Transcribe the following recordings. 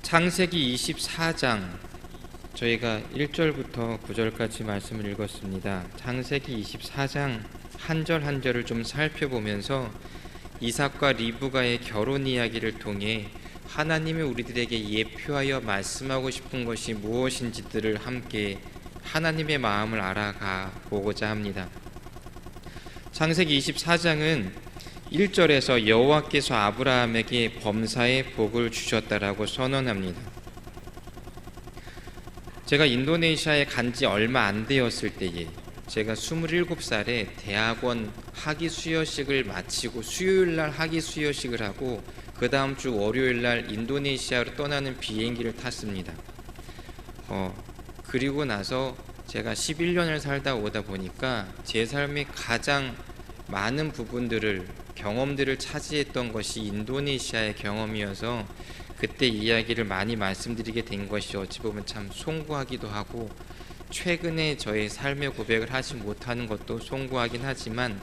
창세기 24장 저희가 1절부터 9절까지 말씀을 읽었습니다. 창세기 24장 한 절 한 절을 좀 살펴보면서 이삭과 리브가의 결혼 이야기를 통해 하나님이 우리들에게 예표하여 말씀하고 싶은 것이 무엇인지들을 함께 하나님의 마음을 알아가 보고자 합니다. 창세기 24장은 1절에서 여호와께서 아브라함에게 범사의 복을 주셨다라고 선언합니다. 제가 인도네시아에 간 지 얼마 안 되었을 때에 제가 27살에 대학원 학위 수여식을 마치고 수요일날 학위 수여식을 하고 그 다음 주 월요일날 인도네시아로 떠나는 비행기를 탔습니다. 그리고 나서 제가 11년을 살다 오다 보니까 제 삶의 가장 많은 부분들을 경험들을 차지했던 것이 인도네시아의 경험이어서 그때 이야기를 많이 말씀드리게 된 것이 어찌 보면 참 송구하기도 하고 최근에 저의 삶의 고백을 하지 못하는 것도 송구하긴 하지만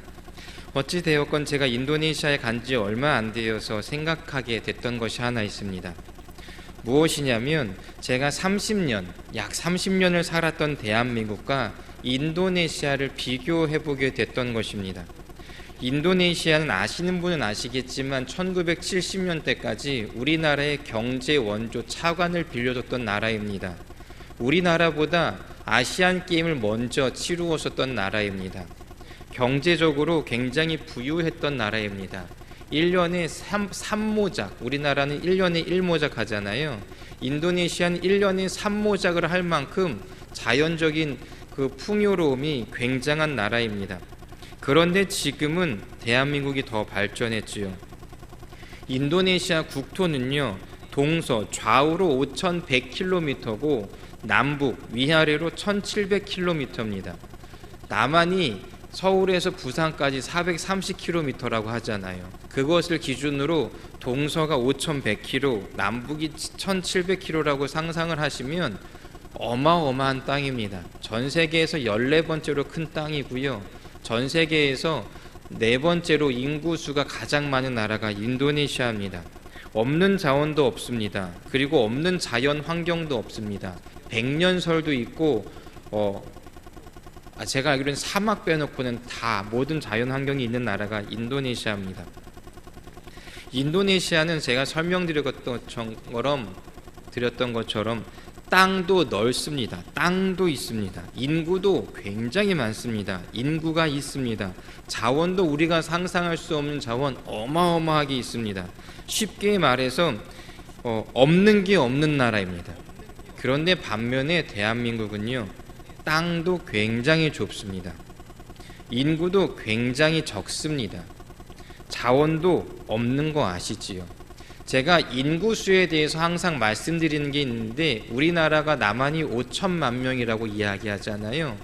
어찌 되었건 제가 인도네시아에 간 지 얼마 안 되어서 생각하게 됐던 것이 하나 있습니다. 무엇이냐면 제가 약 30년을 살았던 대한민국과 인도네시아를 비교해보게 됐던 것입니다. 인도네시아는 아시는 분은 아시겠지만 1970년대까지 우리나라의 경제 원조 차관을 빌려줬던 나라입니다. 우리나라보다 아시안 게임을 먼저 치루었었던 나라입니다. 경제적으로 굉장히 부유했던 나라입니다. 1년에 3모작, 우리나라는 1년에 1모작 하잖아요. 인도네시아는 1년에 3모작을 할 만큼 자연적인 그 풍요로움이 굉장한 나라입니다. 그런데 지금은 대한민국이 더 발전했지요. 인도네시아 국토는요, 동서 좌우로 5,100km고 남북 위아래로 1,700km입니다. 남한이 서울에서 부산까지 430km라고 하잖아요. 그것을 기준으로 동서가 5,100km, 남북이 1,700km라고 상상을 하시면 어마어마한 땅입니다. 전 세계에서 14번째로 큰 땅이고요. 전 세계에서 4번째로 인구수가 가장 많은 나라가 인도네시아입니다. 없는 자원도 없습니다. 그리고 없는 자연 환경도 없습니다. 백년설도 있고 제가 알기로는 사막 빼놓고는 다 모든 자연 환경이 있는 나라가 인도네시아입니다. 인도네시아는 제가 설명드렸던 것처럼 땅도 넓습니다. 땅도 있습니다. 인구도 굉장히 많습니다. 인구가 있습니다. 자원도 우리가 상상할 수 없는 자원 어마어마하게 있습니다. 쉽게 말해서 없는 게 없는 나라입니다. 그런데 반면에 대한민국은요, 땅도 굉장히 좁습니다. 인구도 굉장히 적습니다. 자원도 없는 거 아시지요? 제가 인구수에 대해서 항상 말씀드리는 게 있는데 우리나라가 남한이 5천만 명이라고 이야기하잖아요.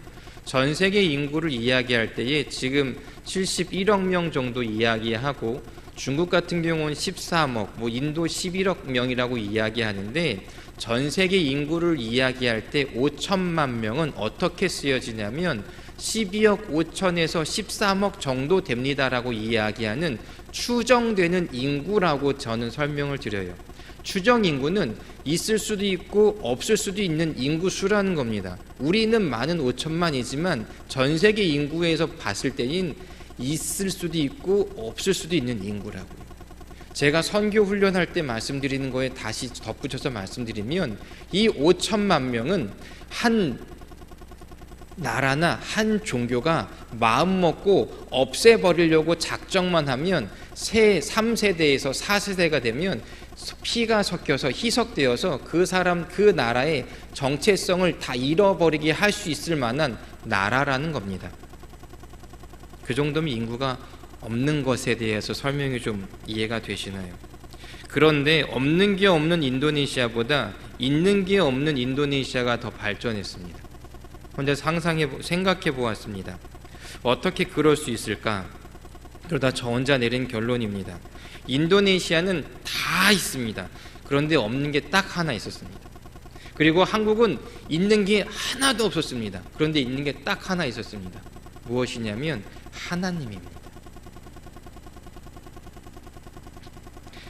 전 세계 인구를 이야기할 때에 지금 71억 명 정도 이야기하고 중국 같은 경우는 13억, 인도 11억 명이라고 이야기하는데 전 세계 인구를 이야기할 때 5천만 명은 어떻게 쓰여지냐면 12억 5천에서 13억 정도 됩니다라고 이야기하는 추정되는 인구라고 저는 설명을 드려요. 추정 인구는 있을 수도 있고 없을 수도 있는 인구수라는 겁니다. 우리는 많은 5천만이지만 전 세계 인구에서 봤을 때는 있을 수도 있고 없을 수도 있는 인구라고요. 제가 선교 훈련할 때 말씀드리는 거에 다시 덧붙여서 말씀드리면 이 5천만 명은 한 나라나 한 종교가 마음먹고 없애버리려고 작정만 하면 3세대에서 4세대가 되면 피가 섞여서 희석되어서 그 나라의 정체성을 다 잃어버리게 할 수 있을 만한 나라라는 겁니다. 그 정도면 인구가 없는 것에 대해서 설명이 좀 이해가 되시나요? 그런데 없는 게 없는 인도네시아보다 있는 게 없는 인도네시아가 더 발전했습니다. 혼자 생각해 보았습니다. 어떻게 그럴 수 있을까? 그러다 저 혼자 내린 결론입니다. 인도네시아는 다 있습니다. 그런데 없는 게 딱 하나 있었습니다. 그리고 한국은 있는 게 하나도 없었습니다. 그런데 있는 게 딱 하나 있었습니다. 무엇이냐면 하나님입니다.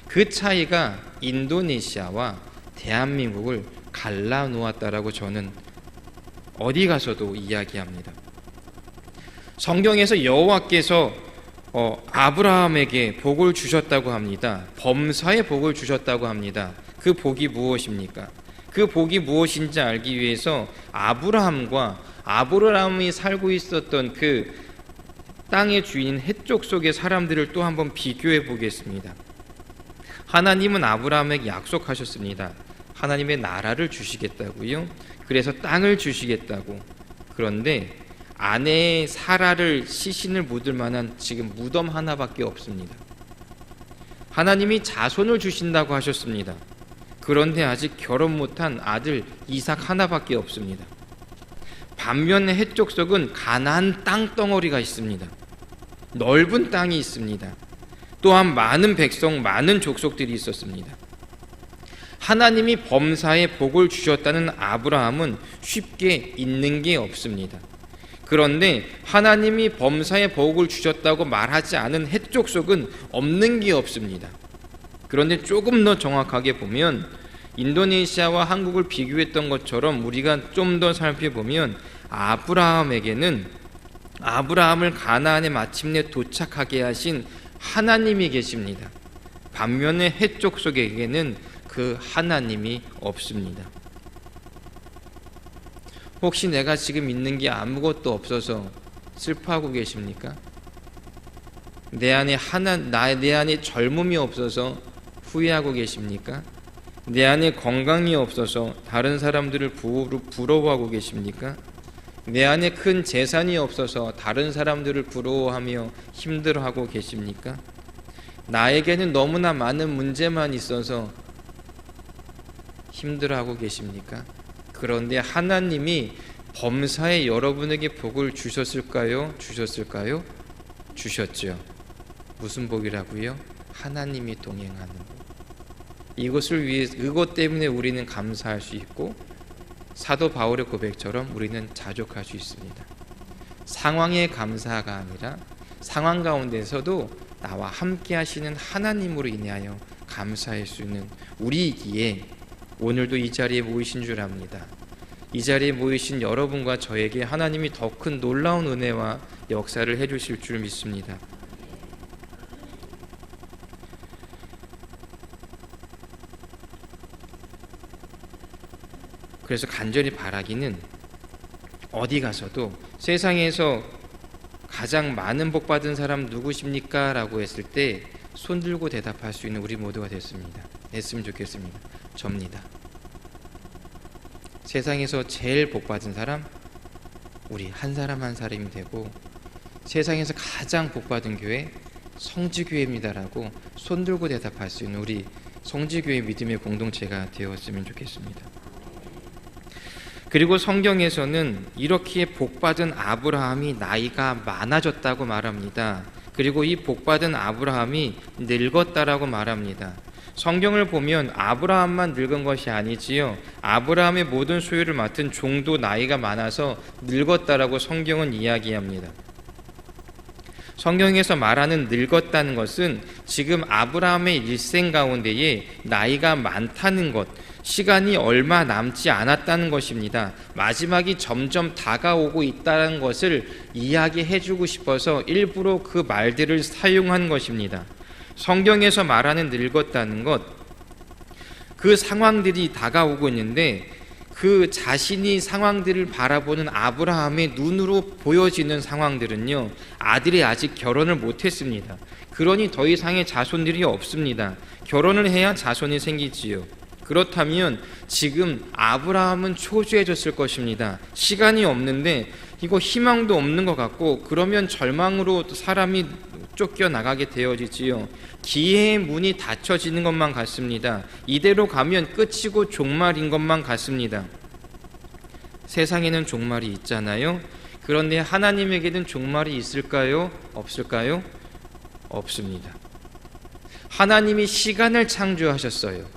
그 차이가 인도네시아와 대한민국을 갈라 놓았다라고 저는 어디 가서도 이야기합니다. 성경에서 여호와께서 아브라함에게 복을 주셨다고 합니다. 범사의 복을 주셨다고 합니다. 그 복이 무엇입니까? 그 복이 무엇인지 알기 위해서 아브라함과 아브라함이 살고 있었던 그 땅의 주인인 헷족 속의 사람들을 또 한번 비교해 보겠습니다. 하나님은 아브라함에게 약속하셨습니다. 하나님의 나라를 주시겠다고요. 그래서 땅을 주시겠다고. 그런데 아내의 사라를 시신을 묻을 만한 지금 무덤 하나밖에 없습니다. 하나님이 자손을 주신다고 하셨습니다. 그런데 아직 결혼 못한 아들 이삭 하나밖에 없습니다. 반면에 헷족 속은 가나안 땅덩어리가 있습니다. 넓은 땅이 있습니다. 또한 많은 백성, 많은 족속들이 있었습니다. 하나님이 범사에 복을 주셨다는 아브라함은 쉽게 있는 게 없습니다. 그런데 하나님이 범사에 복을 주셨다고 말하지 않은 헷족 속은 없는 게 없습니다. 그런데 조금 더 정확하게 보면 인도네시아와 한국을 비교했던 것처럼 우리가 좀 더 살펴보면 아브라함에게는 아브라함을 가나안에 마침내 도착하게 하신 하나님이 계십니다. 반면에 헷족 속에게는 그 하나님이 없습니다. 혹시 내가 지금 있는 게 아무것도 없어서 슬퍼하고 계십니까? 내 안에 젊음이 없어서 후회하고 계십니까? 내 안에 건강이 없어서 다른 사람들을 부러워하고 계십니까? 내 안에 큰 재산이 없어서 다른 사람들을 부러워하며 힘들어하고 계십니까? 나에게는 너무나 많은 문제만 있어서 힘들어하고 계십니까? 그런데 하나님이 범사에 여러분에게 복을 주셨을까요? 주셨죠. 무슨 복이라고요? 하나님이 동행하는 복. 이것 때문에 우리는 감사할 수 있고 사도 바울의 고백처럼 우리는 자족할 수 있습니다. 상황에 감사가 아니라 상황 가운데서도 나와 함께 하시는 하나님으로 인하여 감사할 수 있는 우리이기에 오늘도 이 자리에 모이신 줄 압니다. 이 자리에 모이신 여러분과 저에게 하나님이 더 큰 놀라운 은혜와 역사를 해주실 줄 믿습니다. 그래서 간절히 바라기는 어디 가서도 세상에서 가장 많은 복 받은 사람 누구십니까? 라고 했을 때 손 들고 대답할 수 있는 우리 모두가 됐으면 좋겠습니다. 접니다. 세상에서 제일 복 받은 사람 우리 한 사람 한 사람이 되고 세상에서 가장 복 받은 교회 성지교회입니다라고 손 들고 대답할 수 있는 우리 성지교회 믿음의 공동체가 되었으면 좋겠습니다. 그리고 성경에서는 이렇게 복받은 아브라함이 나이가 많아졌다고 말합니다. 그리고 이 복받은 아브라함이 늙었다라고 말합니다. 성경을 보면 아브라함만 늙은 것이 아니지요. 아브라함의 모든 소유를 맡은 종도 나이가 많아서 늙었다라고 성경은 이야기합니다. 성경에서 말하는 늙었다는 것은 지금 아브라함의 일생 가운데에 나이가 많다는 것, 시간이 얼마 남지 않았다는 것입니다. 마지막이 점점 다가오고 있다는 것을 이야기해주고 싶어서 일부러 그 말들을 사용한 것입니다. 성경에서 말하는 늙었다는 것, 그 상황들이 다가오고 있는데 그 자신이 상황들을 바라보는 아브라함의 눈으로 보여지는 상황들은요, 아들이 아직 결혼을 못했습니다. 그러니 더 이상의 자손들이 없습니다. 결혼을 해야 자손이 생기지요. 그렇다면 지금 아브라함은 초조해졌을 것입니다. 시간이 없는데 이거 희망도 없는 것 같고 그러면 절망으로 사람이 쫓겨나가게 되어지지요. 기회의 문이 닫혀지는 것만 같습니다. 이대로 가면 끝이고 종말인 것만 같습니다. 세상에는 종말이 있잖아요. 그런데 하나님에게는 종말이 있을까요? 없을까요? 없습니다. 하나님이 시간을 창조하셨어요.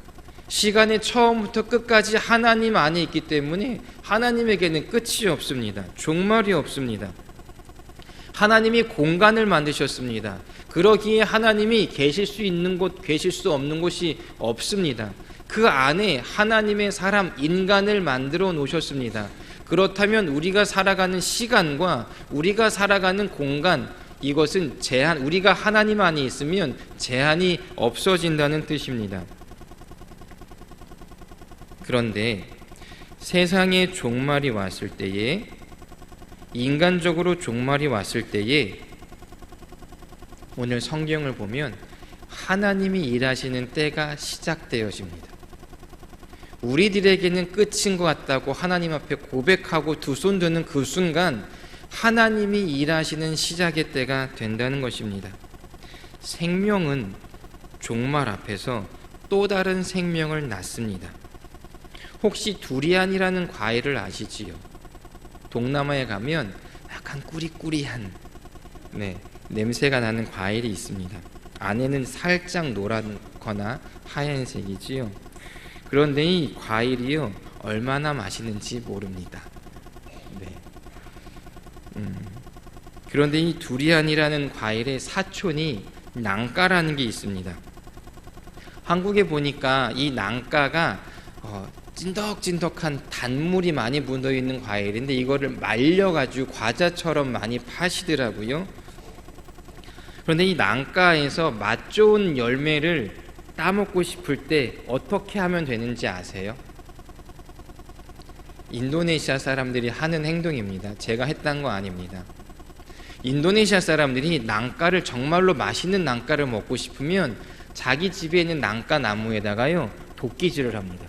시간의 처음부터 끝까지 하나님 안에 있기 때문에 하나님에게는 끝이 없습니다. 종말이 없습니다. 하나님이 공간을 만드셨습니다. 그러기에 하나님이 계실 수 있는 곳, 계실 수 없는 곳이 없습니다. 그 안에 하나님의 사람 인간을 만들어 놓으셨습니다. 그렇다면 우리가 살아가는 시간과 우리가 살아가는 공간, 이것은 우리가 하나님 안에 있으면 제한이 없어진다는 뜻입니다. 그런데 세상의 종말이 왔을 때에, 인간적으로 종말이 왔을 때에, 오늘 성경을 보면 하나님이 일하시는 때가 시작되어집니다. 우리들에게는 끝인 것 같다고 하나님 앞에 고백하고 두 손 드는 그 순간 하나님이 일하시는 시작의 때가 된다는 것입니다. 생명은 종말 앞에서 또 다른 생명을 낳습니다. 혹시 두리안이라는 과일을 아시지요? 동남아에 가면 약간 꾸리꾸리한 냄새가 나는 과일이 있습니다. 안에는 살짝 노랗거나 하얀색이지요. 그런데 이 과일이요, 얼마나 맛있는지 모릅니다. 그런데 이 두리안이라는 과일의 사촌이 낭가라는 게 있습니다. 한국에 보니까 이 낭가가 찐덕찐덕한 단물이 많이 묻어있는 과일인데 이거를 말려가지고 과자처럼 많이 파시더라고요. 그런데 이 낭가에서 맛 좋은 열매를 따먹고 싶을 때 어떻게 하면 되는지 아세요? 인도네시아 사람들이 하는 행동입니다. 제가 했던 거 아닙니다. 인도네시아 사람들이 낭가를, 정말로 맛있는 낭가를 먹고 싶으면 자기 집에 있는 낭가 나무에다가요 도끼질을 합니다.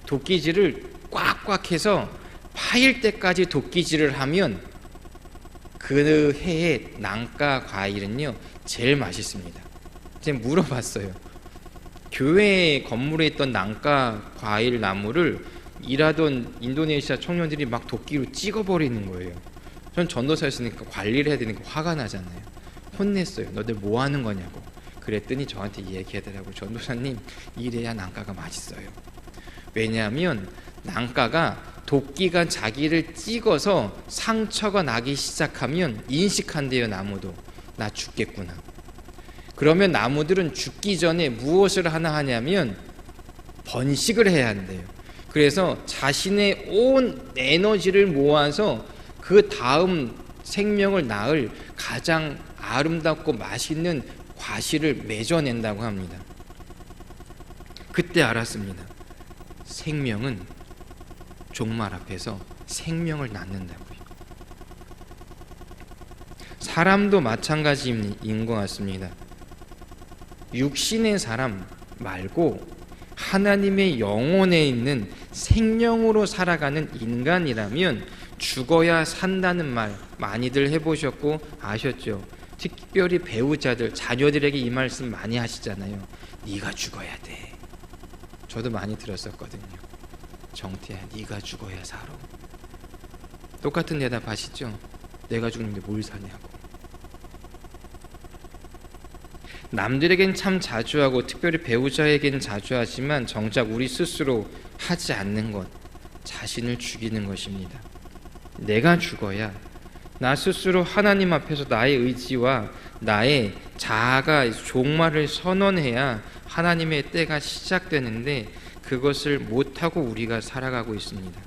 도끼질을 꽉꽉 해서 파일 때까지 도끼질을 하면 그 해의 낭가 과일은요 제일 맛있습니다. 제가 물어봤어요. 교회 건물에 있던 낭가 과일 나무를 일하던 인도네시아 청년들이 막 도끼로 찍어버리는 거예요. 전 전도사였으니까 관리를 해야 되니까 화가 나잖아요. 혼냈어요. 너들 뭐 하는 거냐고. 그랬더니 저한테 얘기하더라고요. 전도사님, 이래야 낭가가 맛있어요. 왜냐하면 낭가가 도끼가 자기를 찍어서 상처가 나기 시작하면 인식한대요. 나무도 나 죽겠구나. 그러면 나무들은 죽기 전에 무엇을 하나 하냐면 번식을 해야 한대요. 그래서 자신의 온 에너지를 모아서 그 다음 생명을 낳을 가장 아름답고 맛있는 과실을 맺어낸다고 합니다. 그때 알았습니다. 생명은 종말 앞에서 생명을 낳는다고요. 사람도 마찬가지인 것 같습니다. 육신의 사람 말고 하나님의 영혼에 있는 생명으로 살아가는 인간이라면 죽어야 산다는 말 많이들 해보셨고 아셨죠? 특별히 배우자들, 자녀들에게 이 말씀 많이 하시잖아요. 네가 죽어야 돼. 저도 많이 들었었거든요. 정태야, 네가 죽어야 살아. 똑같은 대답 하시죠? 내가 죽는데 뭘 사냐고. 남들에겐 참 자주 하고 특별히 배우자에겐 자주 하지만 정작 우리 스스로 하지 않는 것, 자신을 죽이는 것입니다. 내가 죽어야 나 스스로 하나님 앞에서 나의 의지와 나의 자아가 종말을 선언해야 하나님의 때가 시작되는데 그것을 못하고 우리가 살아가고 있습니다.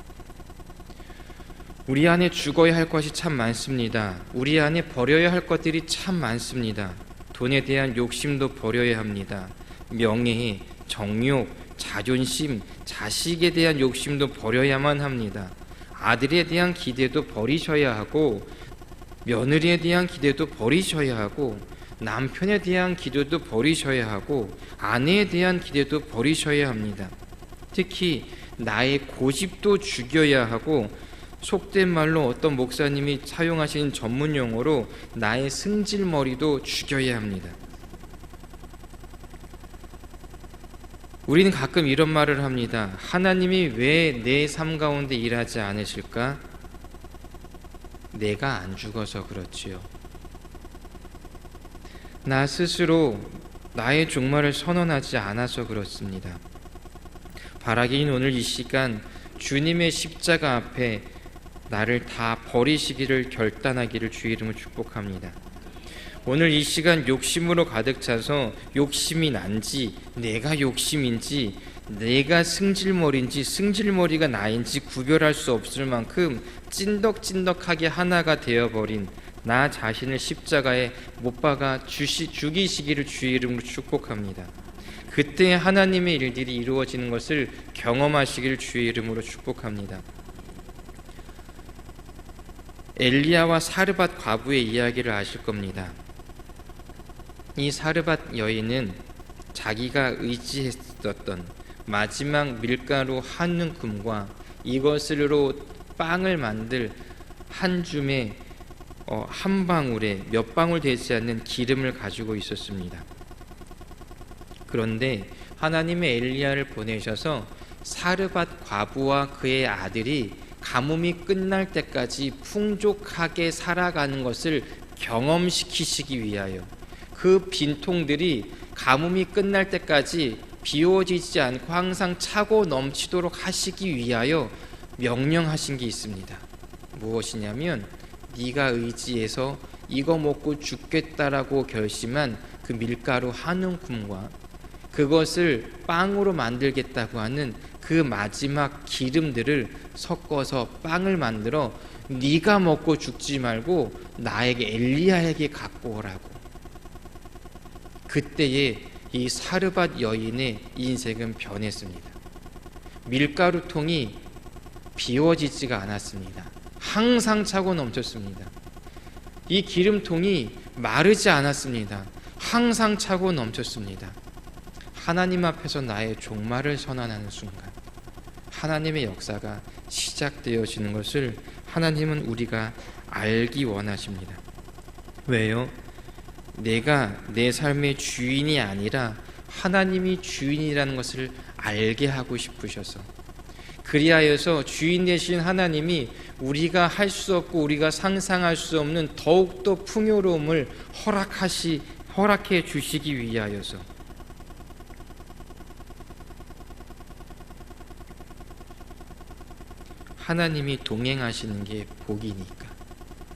우리 안에 죽어야 할 것이 참 많습니다. 우리 안에 버려야 할 것들이 참 많습니다. 돈에 대한 욕심도 버려야 합니다. 명예, 정욕, 자존심, 자식에 대한 욕심도 버려야만 합니다. 아들에 대한 기대도 버리셔야 하고 며느리에 대한 기대도 버리셔야 하고 남편에 대한 기대도 버리셔야 하고 아내에 대한 기대도 버리셔야 합니다. 특히 나의 고집도 죽여야 하고 속된 말로 어떤 목사님이 사용하시는 전문 용어로 나의 승질머리도 죽여야 합니다. 우리는 가끔 이런 말을 합니다. 하나님이 왜 내 삶 가운데 일하지 않으실까? 내가 안 죽어서 그렇지요. 나 스스로 나의 종말을 선언하지 않아서 그렇습니다. 바라기는 오늘 이 시간 주님의 십자가 앞에 나를 다 버리시기를 결단하기를 주의 이름으로 축복합니다. 오늘 이 시간 욕심으로 가득 차서 욕심이 난지 내가 욕심인지 내가 승질머리인지 승질머리가 나인지 구별할 수 없을 만큼 찐덕찐덕하게 하나가 되어버린 나 자신을 십자가에 못 박아 죽이시기를 주의 이름으로 축복합니다. 그때 하나님의 일들이 이루어지는 것을 경험하시기를 주의 이름으로 축복합니다. 엘리야와 사르밧 과부의 이야기를 아실 겁니다. 이 사르밧 여인은 자기가 의지했었던 마지막 밀가루 한 움큼과 이것으로 빵을 만들 한 줌에 한 방울에 몇 방울 되지 않는 기름을 가지고 있었습니다. 그런데 하나님의 엘리야를 보내셔서 사르밧 과부와 그의 아들이 가뭄이 끝날 때까지 풍족하게 살아가는 것을 경험시키시기 위하여 그 빈통들이 가뭄이 끝날 때까지 비워지지 않고 항상 차고 넘치도록 하시기 위하여 명령하신 게 있습니다. 무엇이냐면 네가 의지해서 이거 먹고 죽겠다라고 결심한 그 밀가루 한 움큼과 그것을 빵으로 만들겠다고 하는 그 마지막 기름들을 섞어서 빵을 만들어 네가 먹고 죽지 말고 나에게 엘리야에게 갖고 오라고. 그때에 이 사르밧 여인의 인생은 변했습니다. 밀가루통이 비워지지가 않았습니다. 항상 차고 넘쳤습니다. 이 기름통이 마르지 않았습니다. 항상 차고 넘쳤습니다. 하나님 앞에서 나의 종말을 선언하는 순간 하나님의 역사가 시작되어지는 것을 하나님은 우리가 알기 원하십니다. 왜요? 내가 내 삶의 주인이 아니라 하나님이 주인이라는 것을 알게 하고 싶으셔서, 그리하여서 주인 되신 하나님이 우리가 할 수 없고 우리가 상상할 수 없는 더욱더 풍요로움을 허락해 주시기 위하여서 하나님이 동행하시는 게 복이니까,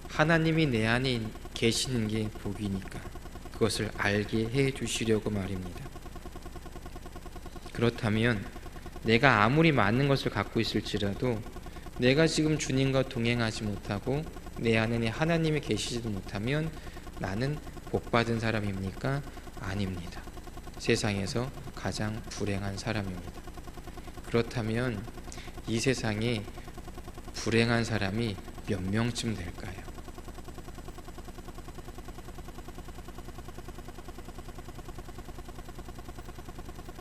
하나님이 내 안에 계시는 게 복이니까 그것을 알게 해 주시려고 말입니다. 그렇다면 내가 아무리 많은 것을 갖고 있을지라도 내가 지금 주님과 동행하지 못하고 내 안에 하나님이 계시지도 못하면 나는 복받은 사람입니까? 아닙니다. 세상에서 가장 불행한 사람입니다. 그렇다면 이 세상에 불행한 사람이 몇 명쯤 될까요?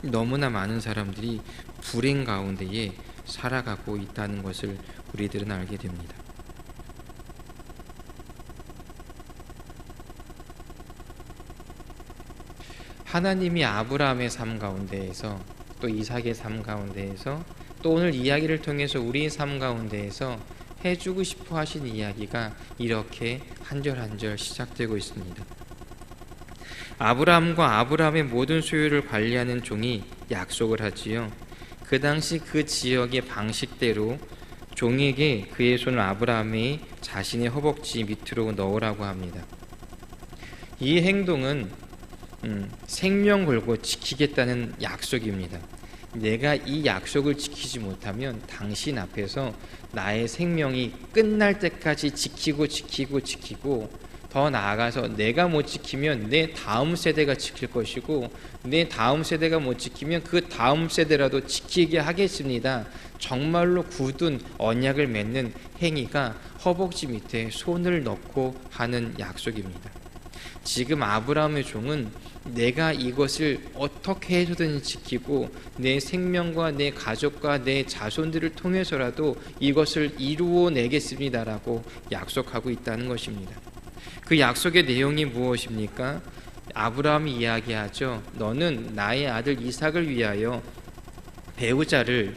너무나 많은 사람들이 불행 가운데에 살아가고 있다는 것을 우리들은 알게 됩니다. 하나님이 아브라함의 삶 가운데에서 또 이삭의 삶 가운데에서 또 오늘 이야기를 통해서 우리의 삶 가운데에서 해주고 싶어 하신 이야기가 이렇게 한 절 한 절 시작되고 있습니다. 아브라함과 아브라함의 모든 소유를 관리하는 종이 약속을 하지요. 그 당시 그 지역의 방식대로 종에게 그의 손을 아브라함이 자신의 허벅지 밑으로 넣으라고 합니다. 이 행동은 생명 걸고 지키겠다는 약속입니다. 내가 이 약속을 지키지 못하면 당신 앞에서 나의 생명이 끝날 때까지 지키고 더 나아가서 내가 못 지키면 내 다음 세대가 지킬 것이고 내 다음 세대가 못 지키면 그 다음 세대라도 지키게 하겠습니다. 정말로 굳은 언약을 맺는 행위가 허벅지 밑에 손을 넣고 하는 약속입니다. 지금 아브라함의 종은 내가 이것을 어떻게 해서든 지키고 내 생명과 내 가족과 내 자손들을 통해서라도 이것을 이루어내겠습니다라고 약속하고 있다는 것입니다. 그 약속의 내용이 무엇입니까? 아브라함이 이야기하죠. 너는 나의 아들 이삭을 위하여 배우자를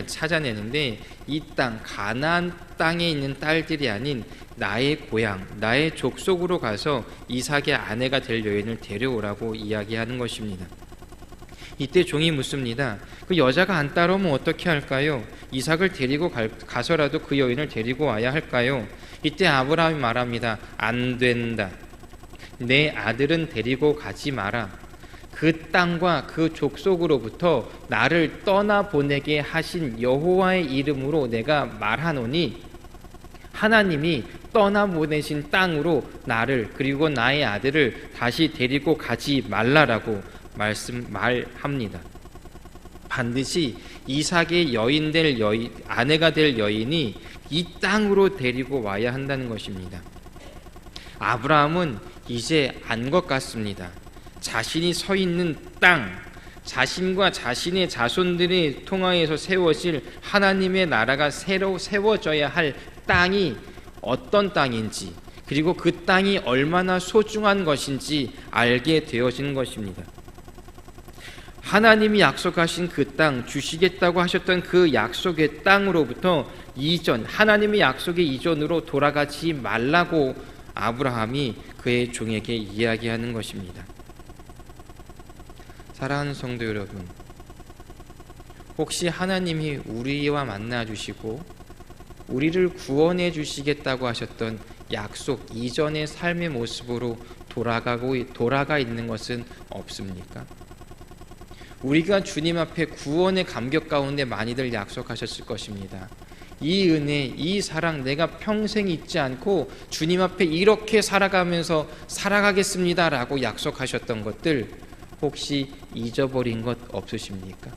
찾아내는데 이 땅 가나안 땅에 있는 딸들이 아닌 나의 고향, 나의 족속으로 가서 이삭의 아내가 될 여인을 데려오라고 이야기하는 것입니다. 이때 종이 묻습니다. 그 여자가 안 따라오면 어떻게 할까요? 이삭을 데리고 가서라도 그 여인을 데리고 와야 할까요? 이때 아브라함이 말합니다. 안 된다. 내 아들은 데리고 가지 마라. 그 땅과 그 족속으로부터 나를 떠나보내게 하신 여호와의 이름으로 내가 말하노니 하나님이 떠나보내신 땅으로 나를 그리고 나의 아들을 다시 데리고 가지 말라라고 말합니다. 반드시 이삭의 아내가 될 여인이 이 땅으로 데리고 와야 한다는 것입니다. 아브라함은 이제 안 것 같습니다. 자신이 서 있는 땅, 자신과 자신의 자손들이 통하여서 세워질 하나님의 나라가 새로 세워져야 할 땅이 어떤 땅인지, 그리고 그 땅이 얼마나 소중한 것인지 알게 되어지는 것입니다. 하나님이 약속하신 그 땅, 주시겠다고 하셨던 그 약속의 땅으로부터 하나님의 약속의 이전으로 돌아가지 말라고 아브라함이 그의 종에게 이야기하는 것입니다. 사랑하는 성도 여러분, 혹시 하나님이 우리와 만나 주시고 우리를 구원해 주시겠다고 하셨던 약속 이전의 삶의 모습으로 돌아가 있는 것은 없습니까? 우리가 주님 앞에 구원의 감격 가운데 많이들 약속하셨을 것입니다. 이 은혜, 이 사랑 내가 평생 잊지 않고 주님 앞에 이렇게 살아가면서 살아가겠습니다 라고 약속하셨던 것들 혹시 잊어버린 것 없으십니까?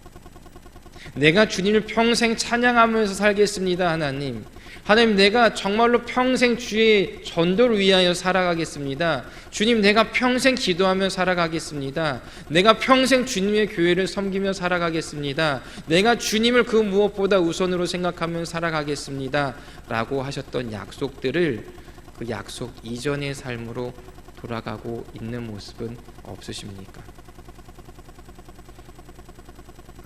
내가 주님을 평생 찬양하면서 살겠습니다. 하나님 내가 정말로 평생 주의 전도를 위하여 살아가겠습니다. 주님 내가 평생 기도하며 살아가겠습니다. 내가 평생 주님의 교회를 섬기며 살아가겠습니다. 내가 주님을 그 무엇보다 우선으로 생각하며 살아가겠습니다 라고 하셨던 약속들을 그 약속 이전의 삶으로 돌아가고 있는 모습은 없으십니까?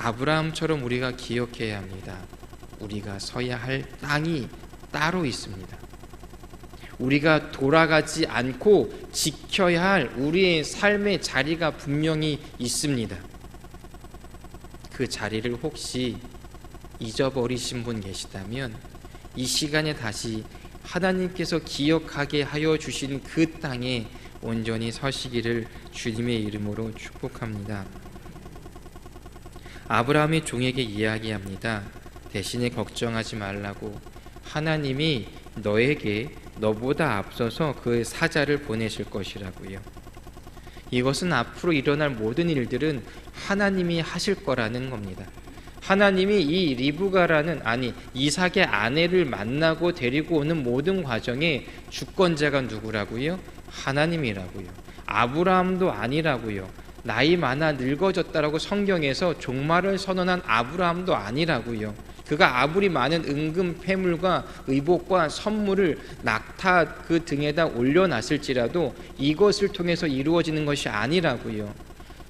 아브라함처럼 우리가 기억해야 합니다. 우리가 서야 할 땅이 따로 있습니다. 우리가 돌아가지 않고 지켜야 할 우리의 삶의 자리가 분명히 있습니다. 그 자리를 혹시 잊어버리신 분 계시다면 이 시간에 다시 하나님께서 기억하게 하여 주신 그 땅에 온전히 서시기를 주님의 이름으로 축복합니다. 아브라함이 종에게 이야기합니다. 대신에 걱정하지 말라고 하나님이 너에게 너보다 앞서서 그 사자를 보내실 것이라고요. 이것은 앞으로 일어날 모든 일들은 하나님이 하실 거라는 겁니다. 하나님이 이 이삭의 아내를 만나고 데리고 오는 모든 과정에 주권자가 누구라고요? 하나님이라고요. 아브라함도 아니라고요. 나이 많아 늙어졌다라고 성경에서 종말을 선언한 아브라함도 아니라고요. 그가 아무리 많은 은금 패물과 의복과 선물을 낙타 그 등에다 올려놨을지라도 이것을 통해서 이루어지는 것이 아니라고요.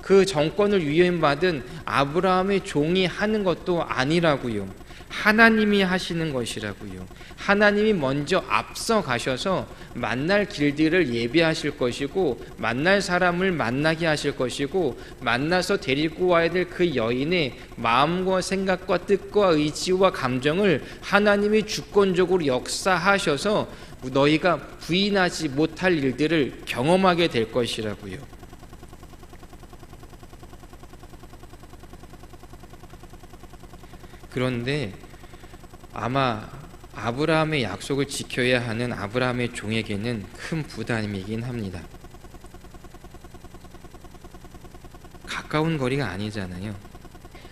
그 정권을 위임받은 아브라함의 종이 하는 것도 아니라고요. 하나님이 하시는 것이라고요. 하나님이 먼저 앞서 가셔서 만날 길들을 예비하실 것이고 만날 사람을 만나게 하실 것이고 만나서 데리고 와야 될 그 여인의 마음과 생각과 뜻과 의지와 감정을 하나님이 주권적으로 역사하셔서 너희가 부인하지 못할 일들을 경험하게 될 것이라고요. 그런데 아마 아브라함의 약속을 지켜야 하는 아브라함의 종에게는 큰 부담이긴 합니다. 가까운 거리가 아니잖아요.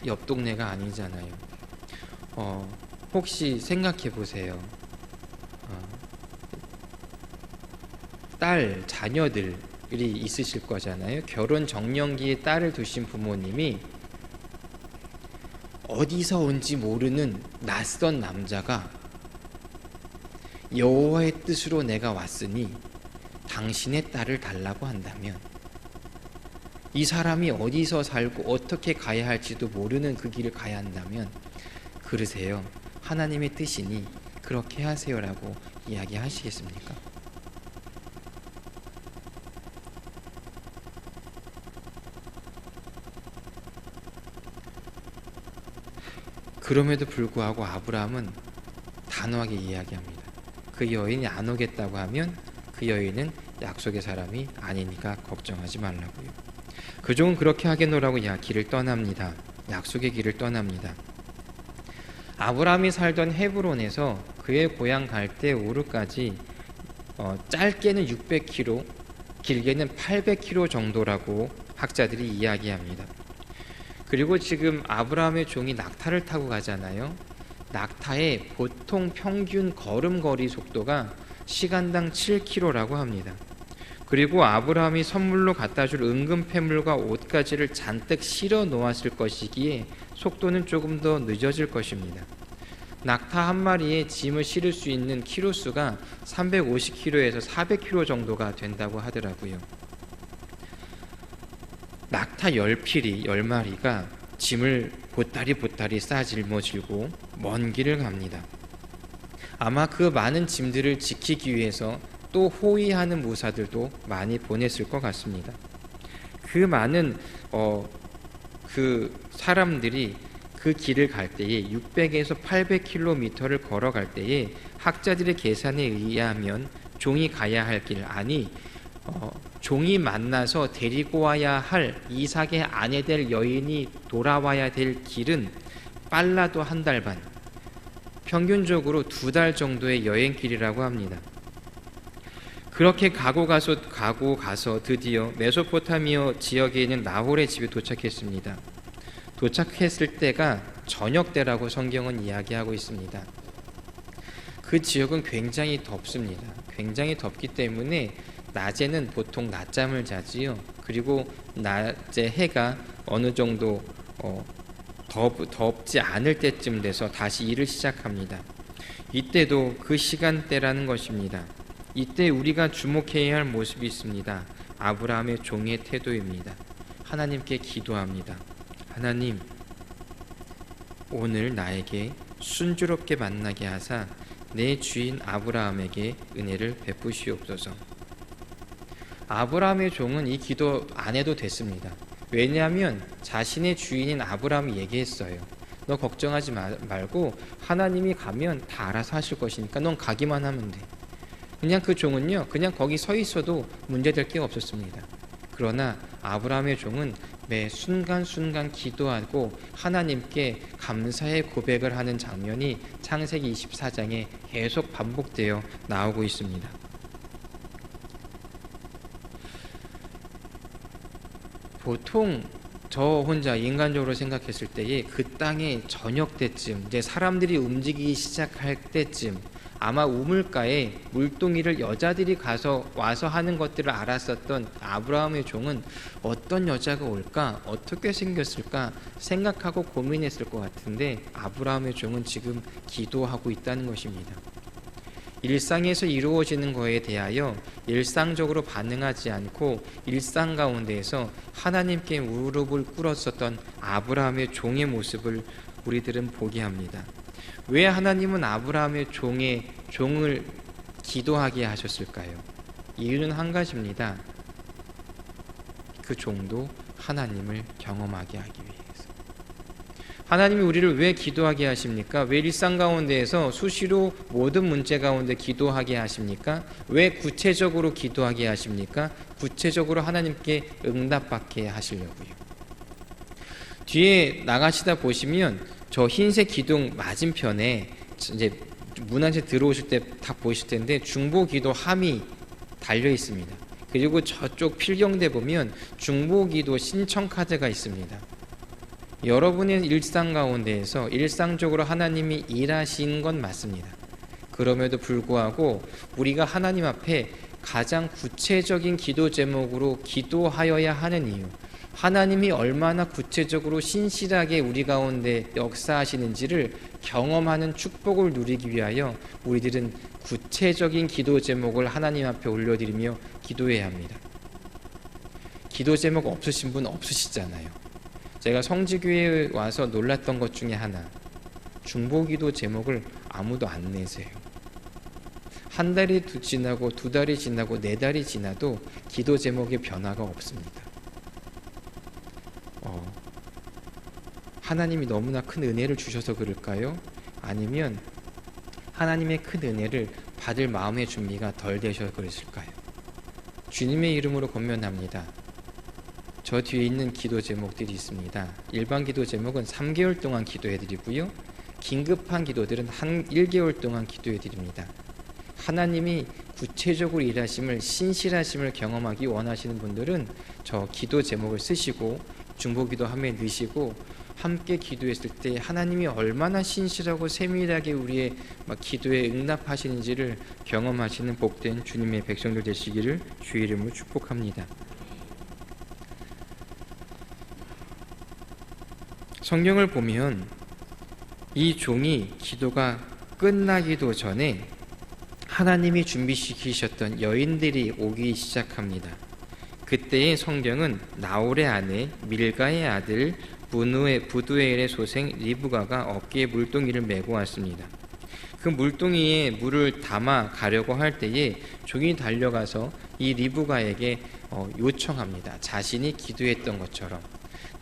옆 동네가 아니잖아요. 혹시 생각해 보세요. 자녀들이 있으실 거잖아요. 결혼 정년기에 딸을 두신 부모님이 어디서 온지 모르는 낯선 남자가 여호와의 뜻으로 내가 왔으니 당신의 딸을 달라고 한다면 이 사람이 어디서 살고 어떻게 가야 할지도 모르는 그 길을 가야 한다면 그러세요. 하나님의 뜻이니 그렇게 하세요라고 이야기하시겠습니까? 그럼에도 불구하고 아브라함은 단호하게 이야기합니다. 그 여인이 안 오겠다고 하면 그 여인은 약속의 사람이 아니니까 걱정하지 말라고요. 그 종은 그렇게 하겠노라고 길을 떠납니다. 약속의 길을 떠납니다. 아브라함이 살던 헤브론에서 그의 고향 갈대 우르까지 짧게는 600km, 길게는 800km 정도라고 학자들이 이야기합니다. 그리고 지금 아브라함의 종이 낙타를 타고 가잖아요. 낙타의 보통 평균 걸음거리 속도가 시간당 7km라고 합니다. 그리고 아브라함이 선물로 갖다줄 은금 패물과 옷가지를 잔뜩 실어 놓았을 것이기에 속도는 조금 더 늦어질 것입니다. 낙타 한 마리에 짐을 실을 수 있는 키로수가 350kg에서 400kg 정도가 된다고 하더라고요. 낙타 10마리가 짐을 보따리 싸 짊어지고 먼 길을 갑니다. 아마 그 많은 짐들을 지키기 위해서 또 호위하는 무사들도 많이 보냈을 것 같습니다. 그 많은 그 사람들이 그 길을 갈 때에 600에서 800km를 걸어갈 때에 학자들의 계산에 의하면 종이 가야 할 길, 종이 만나서 데리고 와야 할 이삭의 아내 될 여인이 돌아와야 될 길은 빨라도 한 달 반, 평균적으로 2달 정도의 여행길이라고 합니다. 그렇게 가고 가서 드디어 메소포타미아 지역에 있는 나홀의 집에 도착했습니다. 도착했을 때가 저녁 때라고 성경은 이야기하고 있습니다. 그 지역은 굉장히 덥습니다. 굉장히 덥기 때문에 낮에는 보통 낮잠을 자지요. 그리고 낮에 해가 어느 정도 덥지 않을 때쯤 돼서 다시 일을 시작합니다. 이때도 그 시간대라는 것입니다. 이때 우리가 주목해야 할 모습이 있습니다. 아브라함의 종의 태도입니다. 하나님께 기도합니다. 하나님, 오늘 나에게 순조롭게 만나게 하사 내 주인 아브라함에게 은혜를 베푸시옵소서. 아브라함의 종은 이 기도 안 해도 됐습니다. 왜냐하면 자신의 주인인 아브라함이 얘기했어요. 너 걱정하지 말고 하나님이 가면 다 알아서 하실 것이니까 넌 가기만 하면 돼. 그냥 그 종은요, 그냥 거기 서 있어도 문제될 게 없었습니다. 그러나 아브라함의 종은 매 순간순간 기도하고 하나님께 감사의 고백을 하는 장면이 창세기 24장에 계속 반복되어 나오고 있습니다. 보통 저 혼자 인간적으로 생각했을 때에 그 땅의 저녁 때쯤, 이제 사람들이 움직이기 시작할 때쯤, 아마 우물가에 물동이를 여자들이 와서 하는 것들을 알았었던 아브라함의 종은 어떤 여자가 올까, 어떻게 생겼을까 생각하고 고민했을 것 같은데, 아브라함의 종은 지금 기도하고 있다는 것입니다. 일상에서 이루어지는 것에 대하여 일상적으로 반응하지 않고 일상 가운데에서 하나님께 무릎을 꿇었었던 아브라함의 종의 모습을 우리들은 보게 합니다. 왜 하나님은 아브라함의 종을 기도하게 하셨을까요? 이유는 한 가지입니다. 그 종도 하나님을 경험하게 하기 위해서. 하나님이 우리를 왜 기도하게 하십니까? 왜 일상 가운데에서 수시로 모든 문제 가운데 기도하게 하십니까? 왜 구체적으로 기도하게 하십니까? 구체적으로 하나님께 응답받게 하시려고요. 뒤에 나가시다 보시면 저 흰색 기둥 맞은편에 이제 문안에 들어오실 때 다 보실 텐데 중보기도 함이 달려 있습니다. 그리고 저쪽 필경대 보면 중보기도 신청카드가 있습니다. 여러분의 일상 가운데에서 일상적으로 하나님이 일하신 건 맞습니다. 그럼에도 불구하고 우리가 하나님 앞에 가장 구체적인 기도 제목으로 기도하여야 하는 이유, 하나님이 얼마나 구체적으로 신실하게 우리 가운데 역사하시는지를 경험하는 축복을 누리기 위하여 우리들은 구체적인 기도 제목을 하나님 앞에 올려드리며 기도해야 합니다. 기도 제목 없으신 분 없으시잖아요. 제가 성지교회에 와서 놀랐던 것 중에 하나, 중보기도 제목을 아무도 안 내세요. 한 달이 지나고 2달이 지나고 4달이 지나도 기도 제목의 변화가 없습니다. 하나님이 너무나 큰 은혜를 주셔서 그럴까요? 아니면 하나님의 큰 은혜를 받을 마음의 준비가 덜 되셔서 그랬을까요? 주님의 이름으로 권면합니다. 저 뒤에 있는 기도 제목들이 있습니다. 일반 기도 제목은 3개월 동안 기도해드리고요. 긴급한 기도들은 1개월 동안 기도해드립니다. 하나님이 구체적으로 일하심을, 신실하심을 경험하기 원하시는 분들은 저 기도 제목을 쓰시고 중보기도 함에 넣으시고 함께 기도했을 때 하나님이 얼마나 신실하고 세밀하게 우리의 기도에 응답하시는지를 경험하시는 복된 주님의 백성들 되시기를 주의 이름으로 축복합니다. 성경을 보면 이 종이 기도가 끝나기도 전에 하나님이 준비시키셨던 여인들이 오기 시작합니다. 그때의 성경은 나홀의 아내 밀가의 아들 부두엘의 소생 리브가가 어깨에 물동이를 메고 왔습니다. 그 물동이에 물을 담아 가려고 할 때에 종이 달려가서 이 리브가에게 요청합니다. 자신이 기도했던 것처럼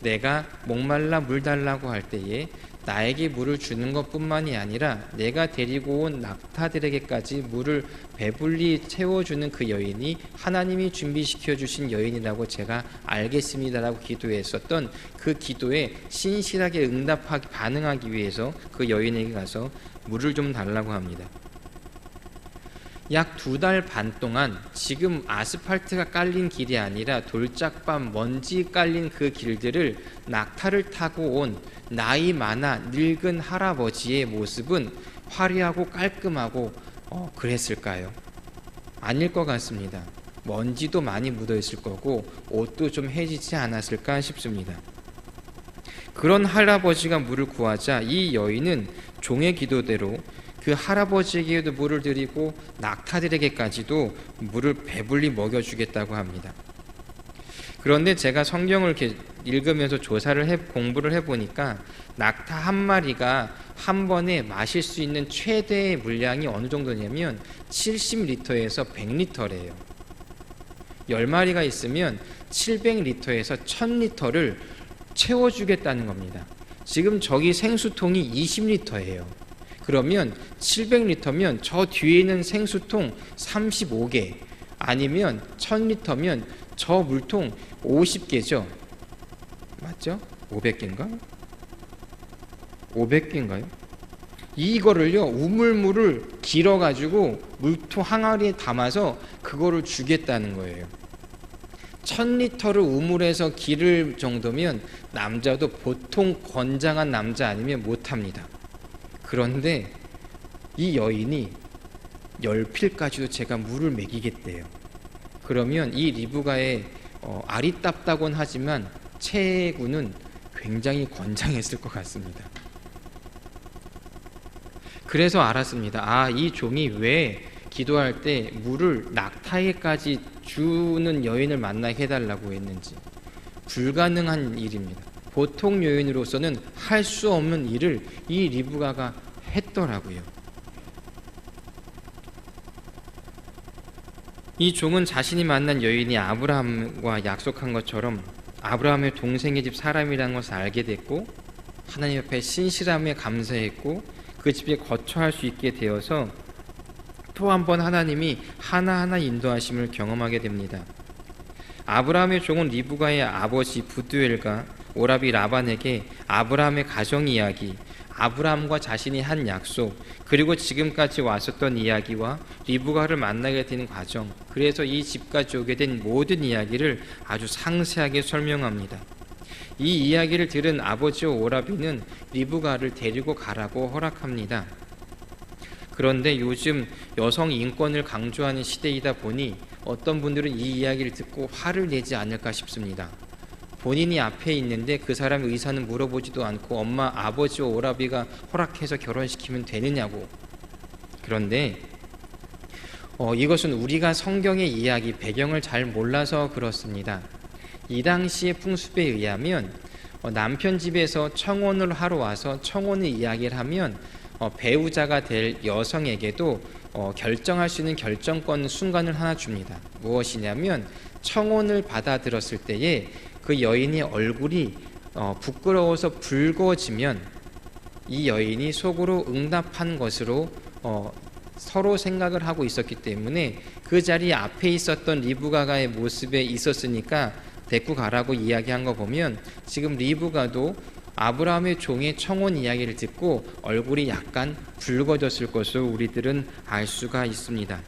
내가 목말라 물 달라고 할 때에 나에게 물을 주는 것뿐만이 아니라 내가 데리고 온 낙타들에게까지 물을 배불리 채워주는 그 여인이 하나님이 준비시켜 주신 여인이라고 제가 알겠습니다라고 기도했었던 그 기도에 신실하게 반응하기 위해서 그 여인에게 가서 물을 좀 달라고 합니다. 약 2달 반 동안 지금 아스팔트가 깔린 길이 아니라 돌짝밭 먼지 깔린 그 길들을 낙타를 타고 온 나이 많아 늙은 할아버지의 모습은 화려하고 깔끔하고 그랬을까요? 아닐 것 같습니다. 먼지도 많이 묻어 있을 거고 옷도 좀 해지지 않았을까 싶습니다. 그런 할아버지가 물을 구하자 이 여인은 종의 기도대로 그 할아버지에게도 물을 드리고 낙타들에게까지도 물을 배불리 먹여주겠다고 합니다. 그런데 제가 성경을 이렇게 읽으면서 공부를 해보니까 낙타 한 마리가 한 번에 마실 수 있는 최대의 물량이 어느 정도냐면 70리터에서 100리터래요. 10마리가 있으면 700리터에서 1000리터를 채워주겠다는 겁니다. 지금 저기 생수통이 20리터예요. 그러면 700리터면 저 뒤에 있는 생수통 35개 아니면 1000리터면 저 물통 50개죠. 맞죠? 500개인가? 500개인가요? 이거를요 우물물을 길어가지고 물통 항아리에 담아서 그거를 주겠다는 거예요. 1000리터를 우물에서 기를 정도면 남자도 보통 건장한 남자 아니면 못합니다. 그런데 이 여인이 10필까지도 제가 물을 먹이겠대요. 그러면 이 리브가의 아리따다곤 하지만 체구는 굉장히 건장했을 것 같습니다. 그래서 알았습니다. 이 종이 왜 기도할 때 물을 낙타에게까지 주는 여인을 만나게 해달라고 했는지. 불가능한 일입니다. 보통 여인으로서는 할 수 없는 일을 이 리브가가 했더라고요. 이 종은 자신이 만난 여인이 아브라함과 약속한 것처럼 아브라함의 동생의 집 사람이라는 것을 알게 됐고 하나님 앞에 신실함에 감사했고 그 집에 거처할 수 있게 되어서 또 한 번 하나님이 하나하나 인도하심을 경험하게 됩니다. 아브라함의 종은 리브가의 아버지 부두엘과 오라비 라반에게 아브라함의 가정 이야기, 아브라함과 자신이 한 약속, 그리고 지금까지 왔었던 이야기와 리브가를 만나게 되는 과정, 그래서 이 집까지 오게 된 모든 이야기를 아주 상세하게 설명합니다. 이 이야기를 들은 아버지 오라비는 리브가를 데리고 가라고 허락합니다. 그런데 요즘 여성 인권을 강조하는 시대이다 보니 어떤 분들은 이 이야기를 듣고 화를 내지 않을까 싶습니다. 본인이 앞에 있는데 그 사람의 의사는 물어보지도 않고 엄마, 아버지와 오라비가 허락해서 결혼시키면 되느냐고. 그런데 이것은 우리가 성경의 이야기, 배경을 잘 몰라서 그렇습니다. 이 당시의 풍습에 의하면 남편 집에서 청혼을 하러 와서 청혼의 이야기를 하면 배우자가 될 여성에게도 결정할 수 있는 결정권 순간을 하나 줍니다. 무엇이냐면 청혼을 받아들었을 때에 그 여인의 얼굴이 부끄러워서 붉어지면 이 여인이 속으로 응답한 것으로 서로 생각을 하고 있었기 때문에 그 자리 앞에 있었던 리브가의 모습에 있었으니까 데리고 가라고 이야기한 거 보면 지금 리브가도 아브라함의 종의 청혼 이야기를 듣고 얼굴이 약간 붉어졌을 것을 우리들은 알 수가 있습니다.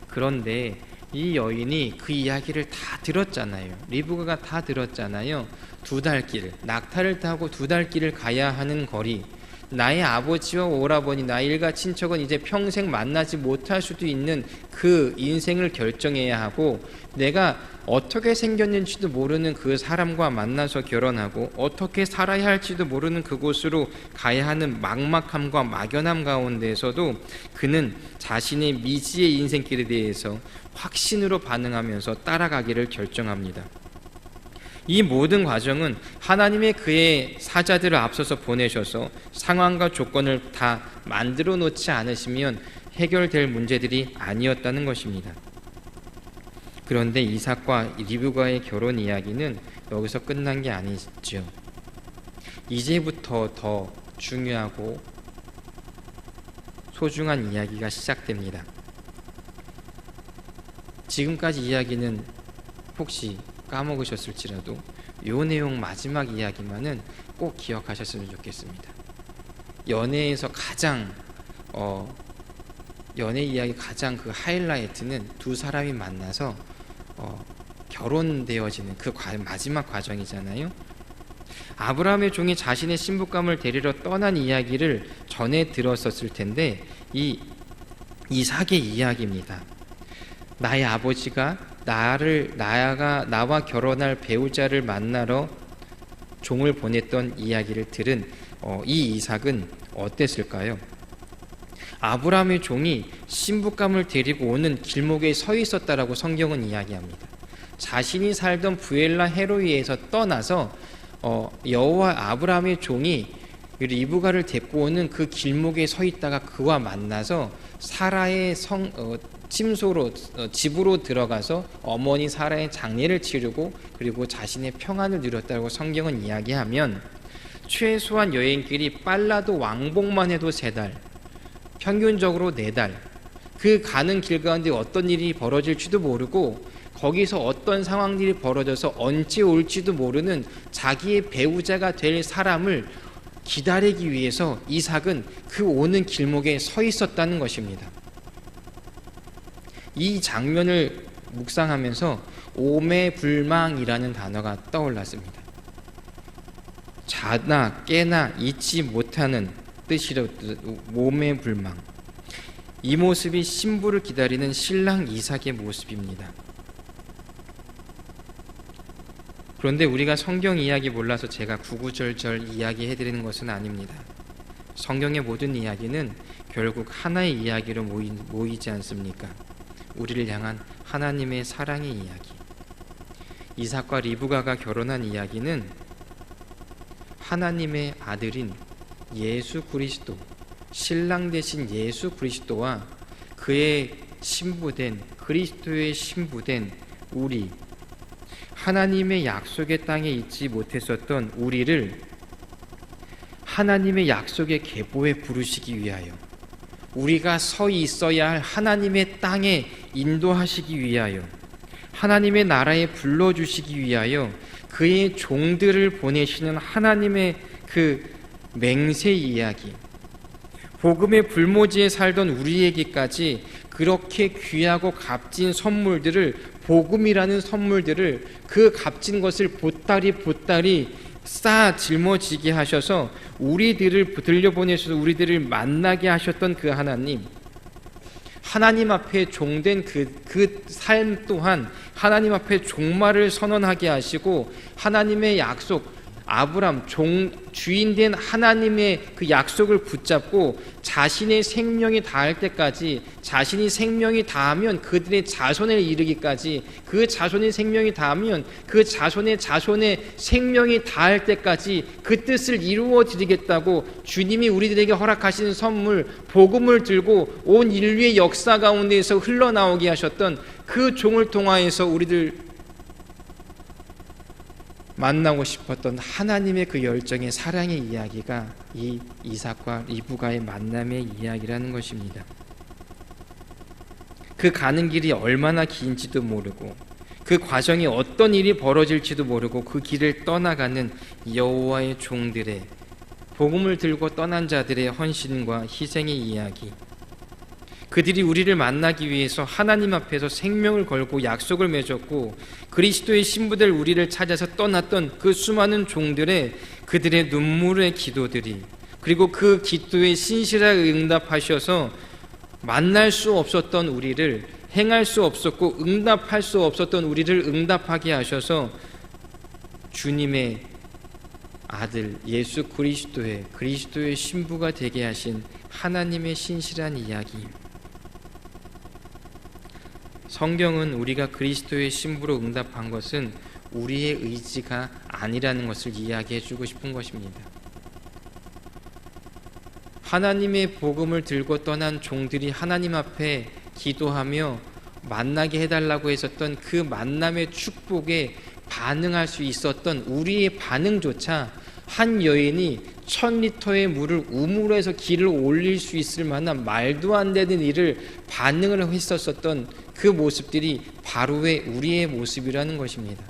그런데 이 여인이 그 이야기를 다 들었잖아요. 리브가가 다 들었잖아요. 2달 길, 낙타를 타고 2달 길을 가야 하는 거리, 나의 아버지와 오라버니, 나의 일가 친척은 이제 평생 만나지 못할 수도 있는 그 인생을 결정해야 하고, 내가 어떻게 생겼는지도 모르는 그 사람과 만나서 결혼하고 어떻게 살아야 할지도 모르는 그곳으로 가야 하는 막막함과 막연함 가운데에서도 그는 자신의 미지의 인생길에 대해서 확신으로 반응하면서 따라가기를 결정합니다. 이 모든 과정은 하나님의 그의 사자들을 앞서서 보내셔서 상황과 조건을 다 만들어 놓지 않으시면 해결될 문제들이 아니었다는 것입니다. 그런데 이삭과 리브가의 결혼 이야기는 여기서 끝난 게 아니죠. 이제부터 더 중요하고 소중한 이야기가 시작됩니다. 지금까지 이야기는 혹시 까먹으셨을지라도 이 내용 마지막 이야기만은 꼭 기억하셨으면 좋겠습니다. 연애에서 가장 연애 이야기 가장 그 하이라이트는 2 사람이 만나서 결혼되어지는 그 마지막 과정이잖아요. 아브라함의 종이 자신의 신부감을 데리러 떠난 이야기를 전에 들었었을 텐데 이 이삭의 이야기입니다. 나의 아버지가 나와 결혼할 배우자를 만나러 종을 보냈던 이야기를 들은 이 이삭은 어땠을까요? 아브라함의 종이 신부감을 데리고 오는 길목에 서 있었다라고 성경은 이야기합니다. 자신이 살던 부엘라 헤로이에서 떠나서 여호와 아브라함의 종이 리브가를 데리고 오는 그 길목에 서 있다가 그와 만나서 사라의 침소로 집으로 들어가서 어머니 사라의 장례를 치르고 그리고 자신의 평안을 누렸다고 성경은 이야기하면, 최소한 여행길이 빨라도 왕복만 해도 3달, 평균적으로 4달, 그 가는 길 가운데 어떤 일이 벌어질지도 모르고 거기서 어떤 상황들이 벌어져서 언제 올지도 모르는 자기의 배우자가 될 사람을 기다리기 위해서 이삭은 그 오는 길목에 서 있었다는 것입니다. 이 장면을 묵상하면서 오매불망이라는 단어가 떠올랐습니다. 자나 깨나 잊지 못하는 뜻이로 오매불망. 이 모습이 신부를 기다리는 신랑 이삭의 모습입니다. 그런데 우리가 성경 이야기 몰라서 제가 구구절절 이야기해드리는 것은 아닙니다. 성경의 모든 이야기는 결국 하나의 이야기로 모이지 않습니까? 우리를 향한 하나님의 사랑의 이야기. 이삭과 리브가가 결혼한 이야기는 하나님의 아들인 예수 그리스도, 신랑 되신 예수 그리스도와 그의 신부된 그리스도의 신부된 우리, 하나님의 약속의 땅에 있지 못했었던 우리를 하나님의 약속의 계보에 부르시기 위하여, 우리가 서 있어야 할 하나님의 땅에 인도하시기 위하여, 하나님의 나라에 불러주시기 위하여 그의 종들을 보내시는 하나님의 그 맹세 이야기, 복음의 불모지에 살던 우리에게까지 그렇게 귀하고 값진 선물들을, 복음이라는 선물들을, 그 값진 것을 보따리 쌓아 짊어지게 하셔서 우리들을 들려보내셔서 우리들을 만나게 하셨던 그 하나님 앞에 종된 그 삶 또한 하나님 앞에 종말을 선언하게 하시고, 하나님의 약속, 아브람 주인된 하나님의 그 약속을 붙잡고 자신의 생명이 다할 때까지, 자신이 생명이 다하면 그들의 자손에 이르기까지, 그 자손의 생명이 다하면 그 자손의 생명이 다할 때까지 그 뜻을 이루어 드리겠다고 주님이 우리들에게 허락하시는 선물, 복음을 들고 온 인류의 역사 가운데에서 흘러나오게 하셨던 그 종을 통하여서 우리들 만나고 싶었던 하나님의 그 열정의 사랑의 이야기가 이 이삭과 리브가의 만남의 이야기라는 것입니다. 그 가는 길이 얼마나 긴지도 모르고 그 과정에 어떤 일이 벌어질지도 모르고 그 길을 떠나가는 여호와의 종들의, 복음을 들고 떠난 자들의 헌신과 희생의 이야기, 그들이 우리를 만나기 위해서 하나님 앞에서 생명을 걸고 약속을 맺었고 그리스도의 신부될 우리를 찾아서 떠났던 그 수많은 종들의, 그들의 눈물의 기도들이, 그리고 그 기도에 신실하게 응답하셔서 만날 수 없었던 우리를, 행할 수 없었고 응답할 수 없었던 우리를 응답하게 하셔서 주님의 아들 예수 그리스도의 신부가 되게 하신 하나님의 신실한 이야기. 성경은 우리가 그리스도의 신부로 응답한 것은 우리의 의지가 아니라는 것을 이야기해 주고 싶은 것입니다. 하나님의 복음을 들고 떠난 종들이 하나님 앞에 기도하며 만나게 해달라고 했었던 그 만남의 축복에 반응할 수 있었던 우리의 반응조차 한 여인이 1000리터의 물을 우물로 해서 길을 올릴 수 있을 만한 말도 안 되는 일을 반응을 했었던 그 모습들이 바로의 우리의 모습이라는 것입니다.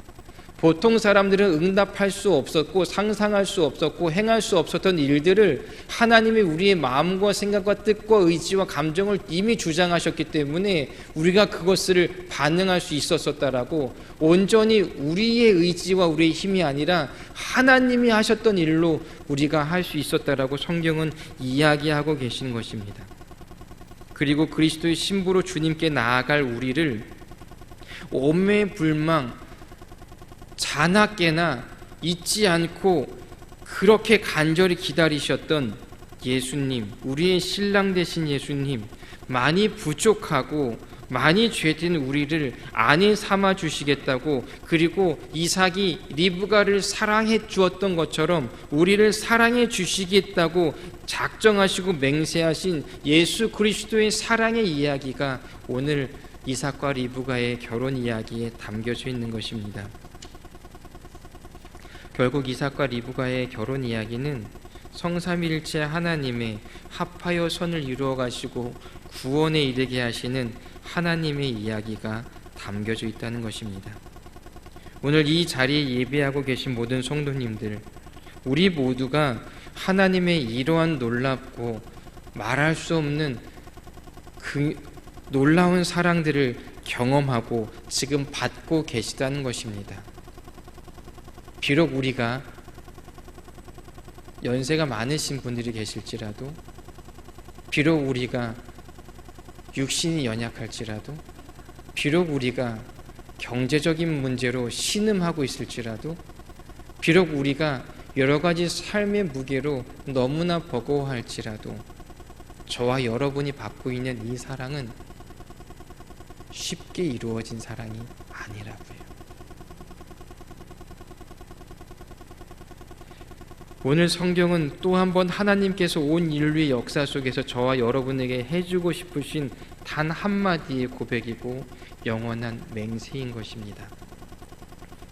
보통 사람들은 응답할 수 없었고 상상할 수 없었고 행할 수 없었던 일들을 하나님이 우리의 마음과 생각과 뜻과 의지와 감정을 이미 주장하셨기 때문에 우리가 그것을 반응할 수 있었다라고, 온전히 우리의 의지와 우리의 힘이 아니라 하나님이 하셨던 일로 우리가 할 수 있었다라고 성경은 이야기하고 계시는 것입니다. 그리고 그리스도의 신부로 주님께 나아갈 우리를 오매불망 자나깨나 잊지 않고 그렇게 간절히 기다리셨던 예수님, 우리의 신랑 되신 예수님, 많이 부족하고 많이 죄된 우리를 아내 삼아 주시겠다고, 그리고 이삭이 리브가를 사랑해 주었던 것처럼 우리를 사랑해 주시겠다고 작정하시고 맹세하신 예수 그리스도의 사랑의 이야기가 오늘 이삭과 리브가의 결혼 이야기에 담겨져 있는 것입니다. 결국 이삭과 리브가의 결혼 이야기는 성삼위일체 하나님의 합하여 선을 이루어 가시고 구원에 이르게 하시는 하나님의 이야기가 담겨져 있다는 것입니다. 오늘 이 자리에 예배하고 계신 모든 성도님들, 우리 모두가 하나님의 이러한 놀랍고 말할 수 없는 그 놀라운 사랑들을 경험하고 지금 받고 계시다는 것입니다. 비록 우리가 연세가 많으신 분들이 계실지라도, 비록 우리가 육신이 연약할지라도, 비록 우리가 경제적인 문제로 신음하고 있을지라도, 비록 우리가 여러 가지 삶의 무게로 너무나 버거워할지라도, 저와 여러분이 받고 있는 이 사랑은 쉽게 이루어진 사랑이 아니라고요. 오늘 성경은 또 한 번 하나님께서 온 인류의 역사 속에서 저와 여러분에게 해주고 싶으신 단 한마디의 고백이고 영원한 맹세인 것입니다.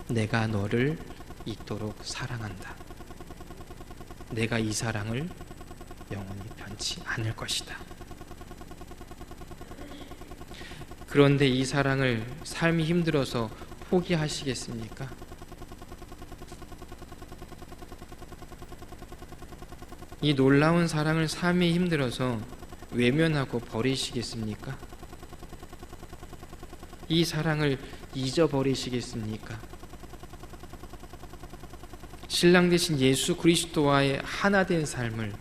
내가 너를 이토록 사랑한다. 내가 이 사랑을 영원히 변치 않을 것이다. 그런데 이 사랑을 삶이 힘들어서 포기하시겠습니까? 이 놀라운 사랑을 삶이 힘들어서 외면하고 버리시겠습니까? 이 사랑을 잊어버리시겠습니까? 신랑 되신 예수 그리스도와의 하나 된 삶을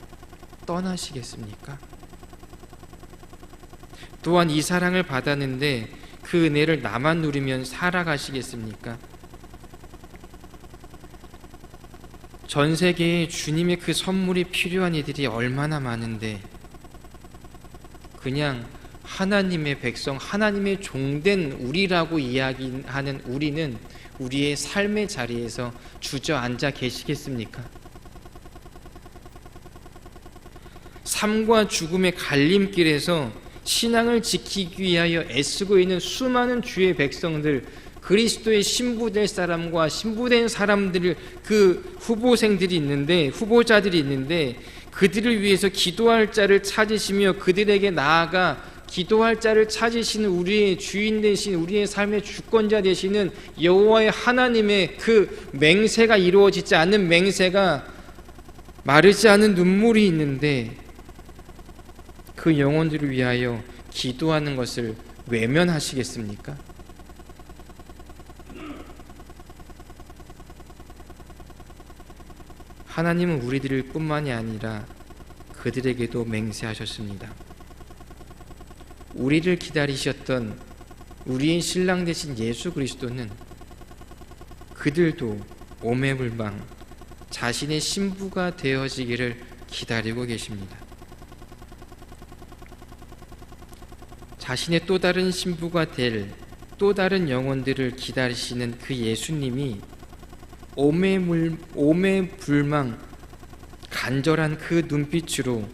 떠나시겠습니까? 또한 이 사랑을 받았는데 그 은혜를 나만 누리면 살아가시겠습니까? 전 세계에 주님의 그 선물이 필요한 이들이 얼마나 많은데 그냥 하나님의 백성, 하나님의 종된 우리라고 이야기하는 우리는 우리의 삶의 자리에서 주저앉아 계시겠습니까? 삶과 죽음의 갈림길에서 신앙을 지키기 위하여 애쓰고 있는 수많은 주의 백성들, 그리스도의 신부될 사람과 신부된 사람들, 그 후보생들이 있는데, 후보자들이 있는데 그들을 위해서 기도할 자를 찾으시며 그들에게 나아가 기도할 자를 찾으시는 우리의 주인 되신 우리의 삶의 주권자 되시는 여호와의 하나님의 그 맹세가 이루어지지 않는 맹세가 마르지 않은 눈물이 있는데 그 영혼들을 위하여 기도하는 것을 외면하시겠습니까? 하나님은 우리들 뿐만이 아니라 그들에게도 맹세하셨습니다. 우리를 기다리셨던 우리의 신랑 되신 예수 그리스도는 그들도 오매불망 자신의 신부가 되어지기를 기다리고 계십니다. 자신의 또 다른 신부가 될 또 다른 영혼들을 기다리시는 그 예수님이 오매불망 간절한 그 눈빛으로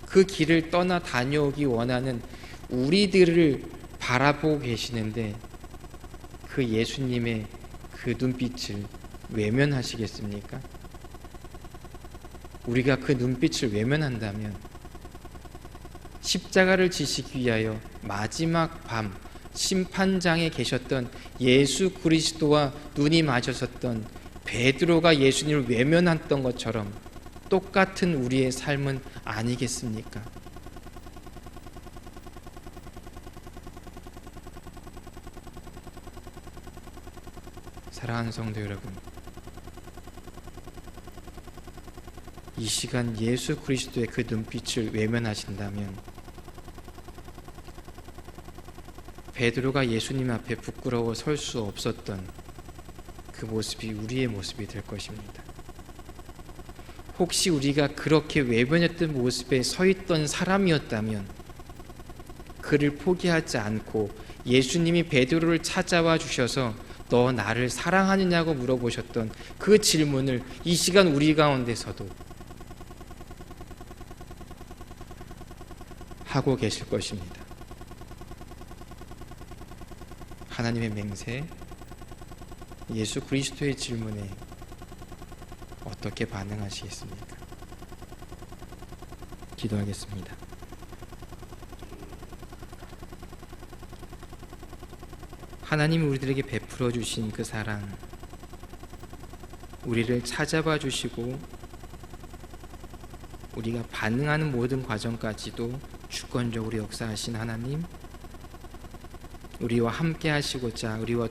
그 길을 떠나 다녀오기 원하는 우리들을 바라보고 계시는데 그 예수님의 그 눈빛을 외면하시겠습니까? 우리가 그 눈빛을 외면한다면 십자가를 지시기 위하여 마지막 밤 심판장에 계셨던 예수 그리스도와 눈이 마주쳤던 베드로가 예수님을 외면했던 것처럼 똑같은 우리의 삶은 아니겠습니까? 사랑하는 성도 여러분, 이 시간 예수 그리스도의 그 눈빛을 외면하신다면 베드로가 예수님 앞에 부끄러워 설 수 없었던 그 모습이 우리의 모습이 될 것입니다. 혹시 우리가 그렇게 외면했던 모습에 서 있던 사람이었다면 그를 포기하지 않고 예수님이 베드로를 찾아와 주셔서 너 나를 사랑하느냐고 물어보셨던 그 질문을 이 시간 우리 가운데서도 하고 계실 것입니다. 하나님의 맹세, 예수 그리스도의 질문에 어떻게 반응하시겠습니까? 기도하겠습니다. 하나님이 우리들에게 베풀어 주신 그 사랑, 우리를 찾아봐 주시고 우리가 반응하는 모든 과정까지도 주권적으로 역사하신 하나님, 우리와 함께 하시고자 우리와